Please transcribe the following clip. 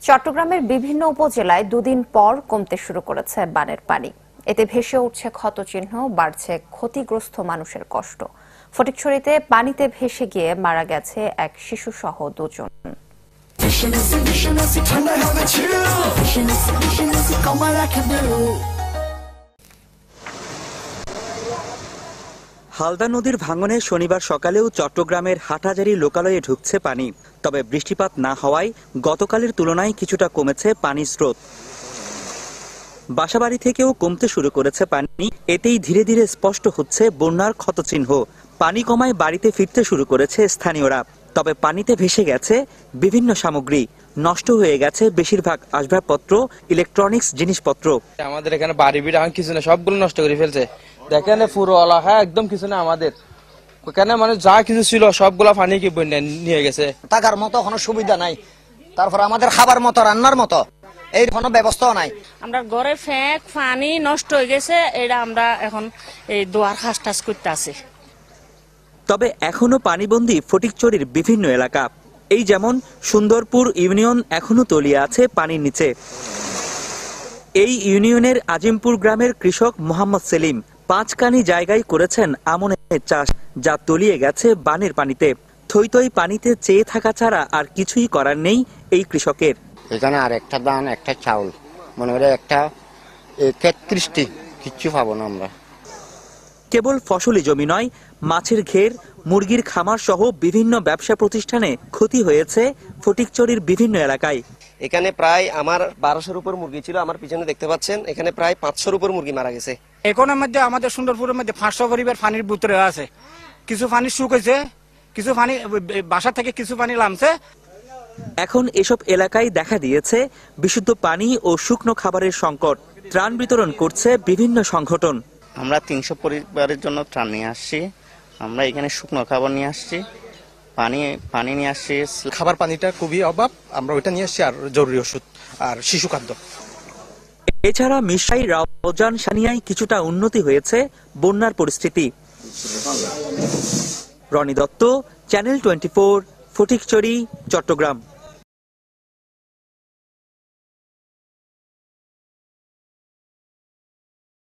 চট্টগ্রামের বিভিন্ন উপজেলায় দুদিন পর কমতে শুরু করেছে বানের পানি। এতে ভেসে উঠছে ক্ষতচিহ্ন, বাড়ছে ক্ষতিগ্রস্ত মানুষের কষ্ট। ফটিকছড়িতে পানিতে ভেসে গিয়ে মারা গেছে এক শিশুসহ দুজন। হালদা নদীর ভাঙনে শনিবার সকালেও চট্টগ্রামের হাটহাজারী লোকালয়ে ঢুকছে পানি। তবে বৃষ্টিপাত না হওয়ায় গতকালের তুলনায় কিছুটা কমেছে পানির স্রোত। বাসাবাড়ি থেকেও কমতে শুরু করেছে পানি। এতেই ধীরে ধীরে স্পষ্ট হচ্ছে বন্যার ক্ষতচিহ্ন। পানি কমায় বাড়িতে ফিরতে শুরু করেছে স্থানীয়রা। তবে পানিতে ভেসে গেছে বিভিন্ন সামগ্রী, নষ্ট হয়ে গেছে বেশিরভাগ আসবাবপত্র, ইলেকট্রনিক্স জিনিসপত্র। আমাদের এখানে বাড়ি বিড়ি কিছু না, সবগুলো নষ্ট করে ফেলছে। দেখেন পুরো এলাকা একদম কিছু না আমাদের ওখানে, মানে যা কিছু ছিল সবগুলা পানি কি বন্যা নিয়ে গেছে। টাকার মতো কোনো সুবিধা নাই, তারপর আমাদের খাবার মতো রান্নার মতো এই কোনো ব্যবস্থাও নাই। আমরা ঘরে ফ্যাঁক পানি নষ্ট হয়ে গেছে, এটা আমরা এখন এই দোয়ার খাস টাস করতে আছি। তবে এখনো পানিবন্দী ফটিকছড়ির বিভিন্ন এলাকা। এই যেমন সুন্দরপুর ইউনিয়ন এখনো তলিয়ে আছে পানির নিচে। এই ইউনিয়নের আজিমপুর গ্রামের কৃষক মোহাম্মদ সেলিম 5 কানি জায়গায় করেছেন আমনের চাষ, যা তলিয়ে গেছে বানের পানিতে। থই থই পানিতে চেয়ে থাকা ছাড়া আর কিছুই করার নেই এই কৃষকের। এখানে আর একটা ধান, একটা চাউল, মনে করে একটা 33টি, কিচ্ছু পাবো না আমরা। কেবল ফসলি জমি নয়, মাছের ঘের, মুরগির খামার সহ বিভিন্ন ব্যবসা প্রতিষ্ঠানে ক্ষতি হয়েছে ফটিকছড়ির বিভিন্ন এলাকায়। এখানে প্রায় আমার 1200-এর উপর মুরগি ছিল, আমার পিছনে দেখতে পাচ্ছেন এখানে প্রায় 500-এর উপর মুরগি মারা গেছে। এখনের মধ্যে আমাদের সুন্দরপুরের মধ্যে 500 পরিবার পানির ভিতরে আছে। কিছু পানি শুকাইছে, কিছু পানি বাসা থেকে কিছু পানি নামছে। এখন এসব এলাকায় দেখা দিয়েছে বিশুদ্ধ পানি ও শুকনো খাবারের সংকট। ত্রাণ বিতরণ করছে বিভিন্ন সংগঠন। আমরা 300 পরিবারের জন্য ত্রাণ নিয়ে আসছি। আমরা এখানে শুকনো খাবার নিয়ে আসছি, পানি নিয়ে আসছি। খাবার পানিটা খুবই অভাব, আমরা ওইটা নিয়ে আসছি, আর জরুরি ওষুধ আর শিশু খাদ্য। এছাড়া মিরসাই, রাউজান, সানিয়ায় কিছুটা উন্নতি হয়েছে বন্যার পরিস্থিতি। রনি দত্ত, চ্যানেল 24, ফটিকছড়ি, চট্টগ্রাম।